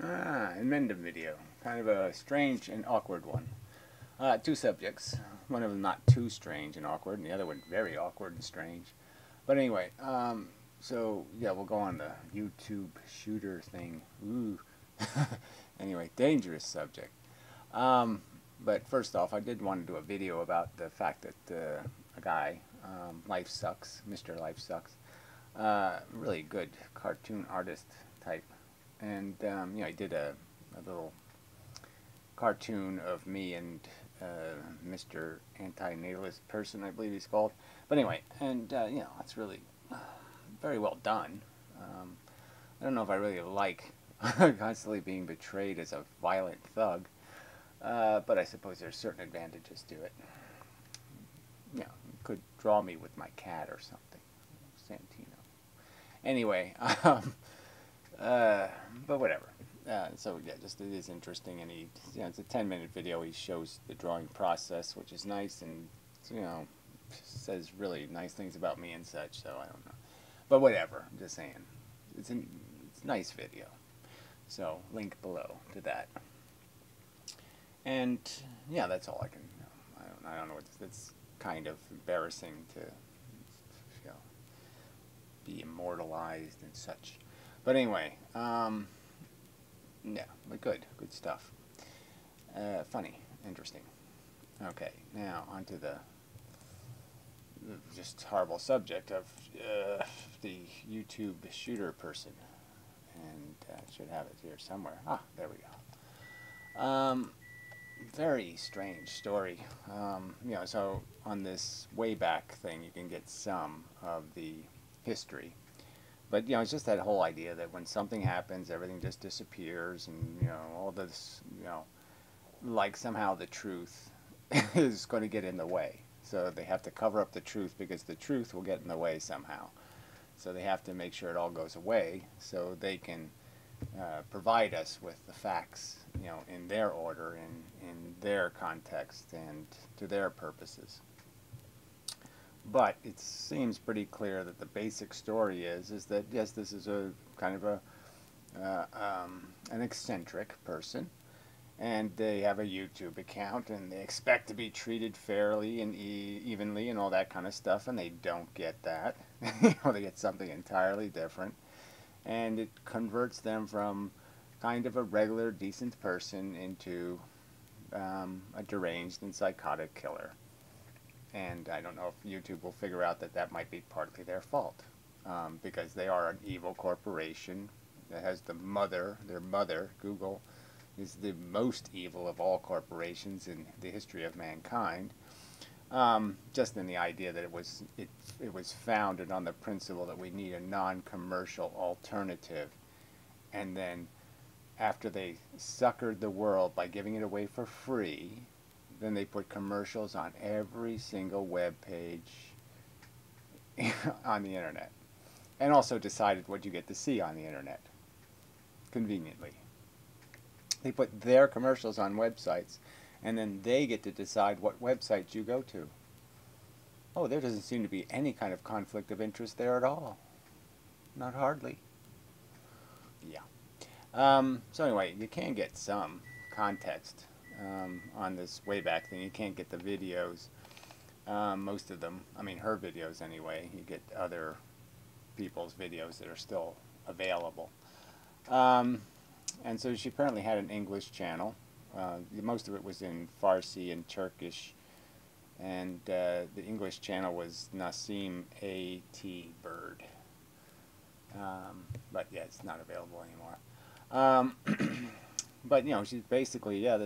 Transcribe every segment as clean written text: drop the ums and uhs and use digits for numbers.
Inmendham video. Kind of a strange and awkward one. Two subjects. One of them not too strange and awkward, and the other one very awkward and strange. But anyway, so yeah, we'll go on the YouTube shooter thing. Ooh. Anyway, dangerous subject. But first off, I did want to do a video about the fact that a guy, Life Sucks, Mr. Life Sucks, really good cartoon artist type, and you know, he did a little cartoon of me and Mr. Anti-Natalist Person, I believe he's called. But anyway, and you know, it's really very well done. I don't know if I really like constantly being betrayed as a violent thug, but I suppose there's certain advantages to it. You know, could draw me with my cat or something, Santino. Anyway, but whatever. So yeah, just it is interesting, and you know, it's a 10-minute video. He shows the drawing process, which is nice, and you know, says really nice things about me and such. So I don't know, but whatever. I'm just saying, it's a nice video. So link below to that. And yeah, that's all I can. I don't know what it's kind of embarrassing to, you know, be immortalized and such. But anyway, yeah, but good stuff. Funny, interesting. Okay, now onto the just horrible subject of the YouTube shooter person, and I should have it here somewhere. Ah, there we go. Very strange story. You know, so on this Wayback thing, you can get some of the history. But, you know, it's just that whole idea that when something happens, everything just disappears, and, you know, all this, you know, like somehow the truth is going to get in the way. So they have to cover up the truth because the truth will get in the way somehow. So they have to make sure it all goes away so they can provide us with the facts, you know, in their order, in their context, and to their purposes. But it seems pretty clear that the basic story is that yes, this is a kind of a an eccentric person, and they have a YouTube account, and they expect to be treated fairly and evenly and all that kind of stuff, and they don't get that. You know, they get something entirely different, and it converts them from kind of a regular, decent person into a deranged and psychotic killer. And I don't know if YouTube will figure out that that might be partly their fault, because they are an evil corporation that has their mother, Google, is the most evil of all corporations in the history of mankind. Just in the idea that it was founded on the principle that we need a non-commercial alternative, and then after they suckered the world by giving it away for free, then they put commercials on every single web page on the internet, and also decided what you get to see on the internet, conveniently. They put their commercials on websites, and then they get to decide what websites you go to. Oh, there doesn't seem to be any kind of conflict of interest there at all. Not hardly. Yeah. So anyway, you can get some context on this Wayback thing. You can't get the videos, most of them. I mean, her videos anyway. You get other people's videos that are still available. And so she apparently had an English channel. Most of it was in Farsi and Turkish, and the English channel was Nasim A.T. Bird. But yeah, it's not available anymore. But you know, she's basically, yeah,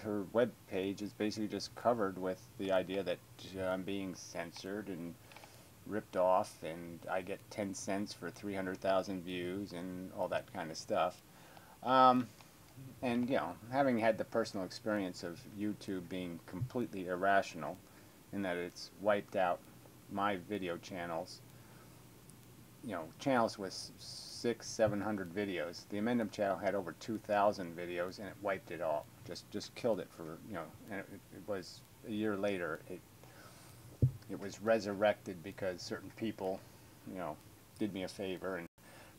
her web page is basically just covered with the idea that I'm being censored and ripped off, and I get 10 cents for 300,000 views and all that kind of stuff. And you know, having had the personal experience of YouTube being completely irrational, in that it's wiped out my video channels, you know, channels with 600-700 videos. The Inmendham channel had over 2,000 videos, and it wiped it all. Just killed it for, you know, and it was a year later. It was resurrected because certain people, you know, did me a favor and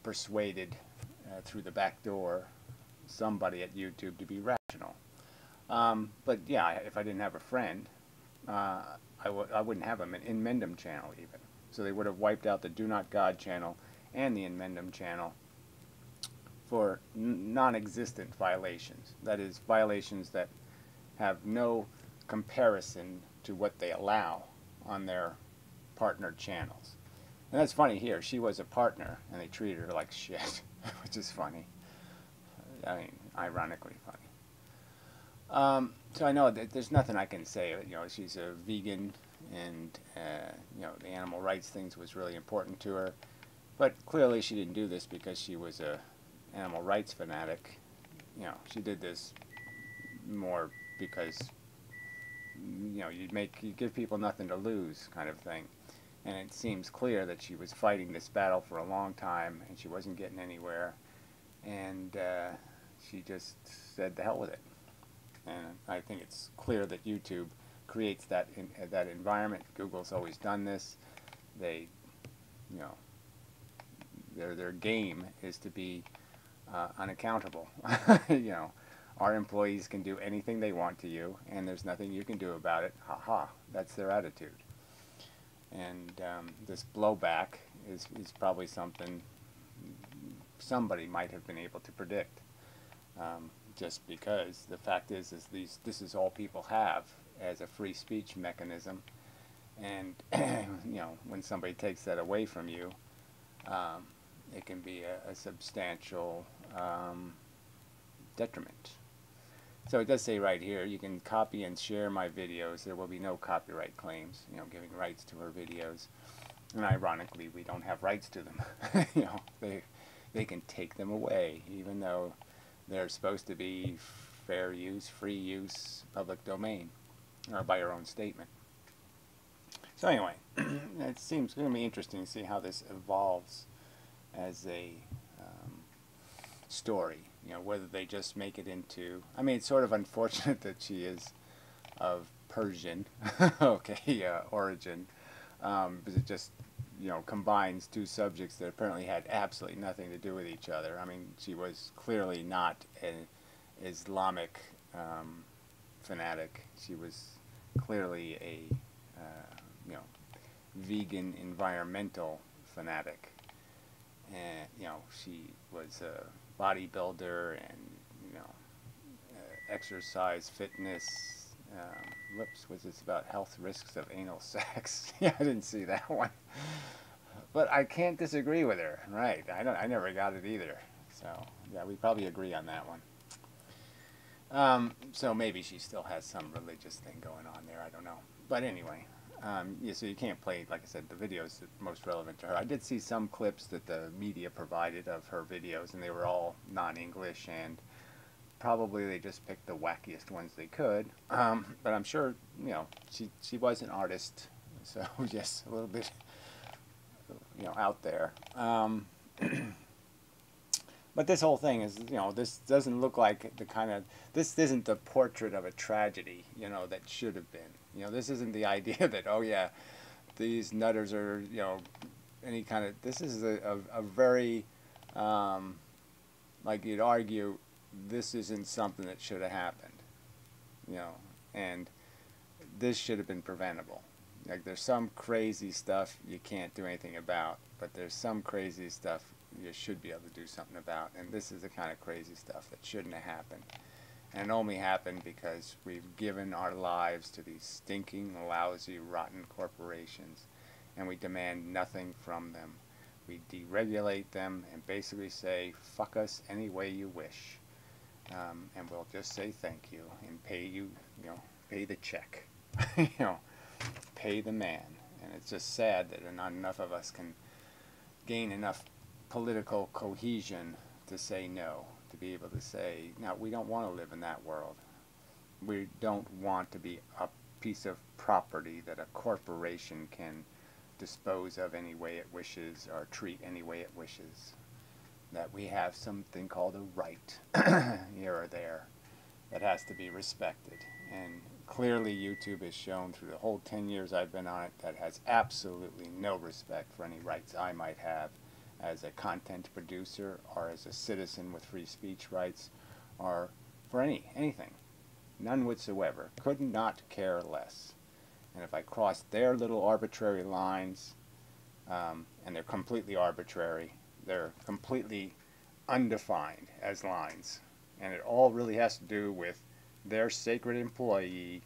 persuaded through the back door somebody at YouTube to be rational. But yeah, if I didn't have a friend, I wouldn't have an inmendham channel even. So they would have wiped out the Do Not God channel and the inmendham channel for non-existent violations. That is, violations that have no comparison to what they allow on their partner channels. And that's funny here. She was a partner, and they treated her like shit, which is funny. I mean, ironically funny. So I know that there's nothing I can say. You know, she's a vegan, and you know, the animal rights things was really important to her. But clearly, she didn't do this because she was a animal rights fanatic. You know, she did this more because, you know, you give people nothing to lose, kind of thing. And it seems clear that she was fighting this battle for a long time, and she wasn't getting anywhere. And she just said, "The hell with it." And I think it's clear that YouTube creates that that environment. Google's always done this. They, you know, their game is to be unaccountable. You know, our employees can do anything they want to you, and there's nothing you can do about it. Ha ha. That's their attitude. And this blowback is probably something somebody might have been able to predict. Just because the fact is this is all people have as a free speech mechanism, and you know, when somebody takes that away from you, it can be a substantial detriment. So it does say right here, you can copy and share my videos. There will be no copyright claims, you know, giving rights to her videos. And ironically, we don't have rights to them. You know, they can take them away, even though they're supposed to be fair use, free use, public domain, or by your own statement. So anyway, it seems going to be interesting to see how this evolves as a story. You know, whether they just make it into, I mean, it's sort of unfortunate that she is of Persian, okay, origin, because it just, you know, combines two subjects that apparently had absolutely nothing to do with each other. I mean, she was clearly not an Islamic fanatic. She was clearly a, you know, vegan environmental fanatic. And, you know, she was a bodybuilder and, you know, exercise, fitness. Whoops, was this about health risks of anal sex? Yeah, I didn't see that one. But I can't disagree with her, right? I never got it either. So, yeah, we probably agree on that one. So maybe she still has some religious thing going on there, I don't know. But anyway, yeah, so you can't play, like I said, the videos that are most relevant to her. I did see some clips that the media provided of her videos, and they were all non-English, and probably they just picked the wackiest ones they could. But I'm sure, you know, she was an artist, so yes, a little bit, you know, out there. But this whole thing is, you know, this doesn't look like the kind of, this isn't the portrait of a tragedy, you know, that should have been. You know, this isn't the idea that, oh yeah, these nutters are, you know, any kind of, this is a very, like you'd argue, this isn't something that should have happened, you know, and this should have been preventable. Like, there's some crazy stuff you can't do anything about, but there's some crazy stuff you should be able to do something about, and this is the kind of crazy stuff that shouldn't have happened. And it only happened because we've given our lives to these stinking, lousy, rotten corporations, and we demand nothing from them. We deregulate them and basically say, fuck us any way you wish. And we'll just say thank you and pay you, you know, pay the check, you know, pay the man. And it's just sad that not enough of us can gain enough political cohesion to say no, to be able to say, no, we don't want to live in that world. We don't want to be a piece of property that a corporation can dispose of any way it wishes or treat any way it wishes. That we have something called a right here or there that has to be respected. And clearly YouTube has shown through the whole 10 years I've been on it that has absolutely no respect for any rights I might have as a content producer or as a citizen with free speech rights or for anything. None whatsoever. Could not care less. And if I cross their little arbitrary lines, and they're completely arbitrary, they're completely undefined as lines. And it all really has to do with their sacred employee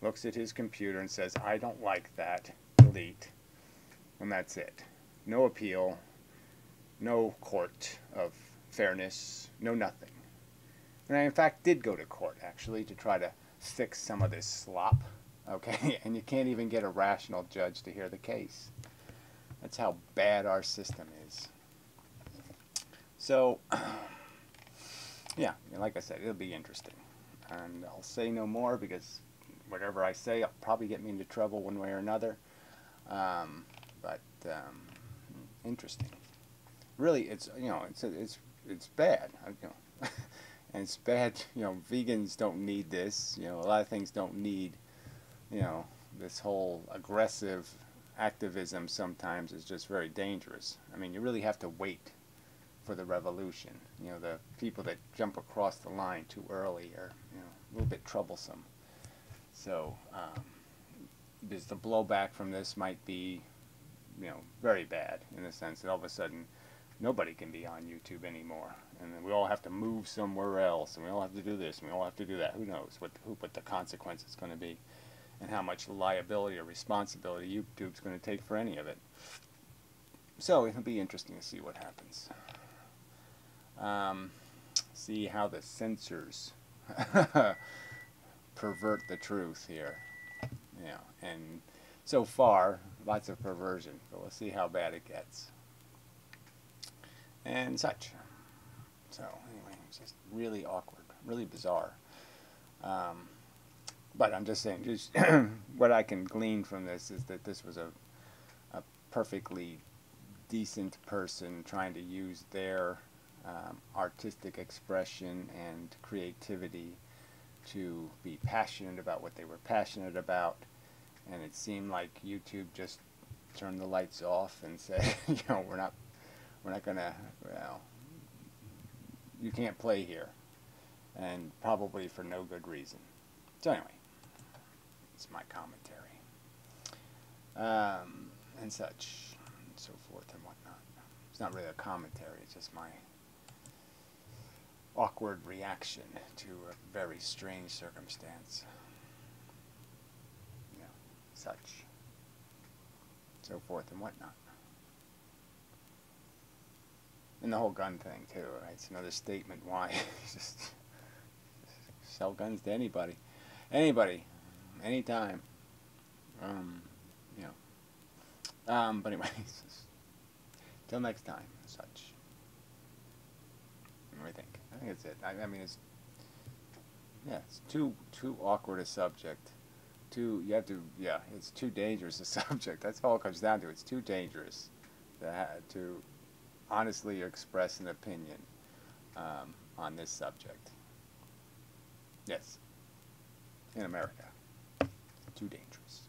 looks at his computer and says, I don't like that, delete. And that's it. No appeal, no court of fairness, no nothing. And I, in fact, did go to court, actually, to try to fix some of this slop, okay? And you can't even get a rational judge to hear the case. That's how bad our system is. So, yeah, like I said, it'll be interesting. And I'll say no more because whatever I say will probably get me into trouble one way or another. But interesting. Really, it's, you know, it's bad. You know, and it's bad. You know, vegans don't need this. You know, a lot of things don't need. You know, this whole aggressive activism sometimes is just very dangerous. I mean, you really have to wait for the revolution. You know, the people that jump across the line too early are, you know, a little bit troublesome. So, because the blowback from this might be, you know, very bad in the sense that all of a sudden nobody can be on YouTube anymore, and then we all have to move somewhere else, and we all have to do this, and we all have to do that. Who knows what the consequence is going to be, and how much liability or responsibility YouTube's going to take for any of it. So it'll be interesting to see what happens. See how the censors pervert the truth here. You know, and so far, lots of perversion, but we'll see how bad it gets. And such. So, anyway, it's just really awkward, really bizarre. But I'm just saying, just what I can glean from this is that this was a perfectly decent person trying to use their artistic expression and creativity to be passionate about what they were passionate about, and it seemed like YouTube just turned the lights off and said, you know, we're not gonna, well, you can't play here, and probably for no good reason. So anyway, it's my commentary, and such, and so forth and whatnot. It's not really a commentary, it's just my awkward reaction to a very strange circumstance. You know, such, so forth and whatnot. And the whole gun thing too, right? It's another statement why just sell guns to anybody, anytime. You know. But anyways, till next time, such. What do you think? I think that's it. I mean, it's, yeah, it's too awkward a subject. You have to, yeah, it's too dangerous a subject. That's all it comes down to. It's too dangerous to honestly express an opinion on this subject. Yes, in America, too dangerous.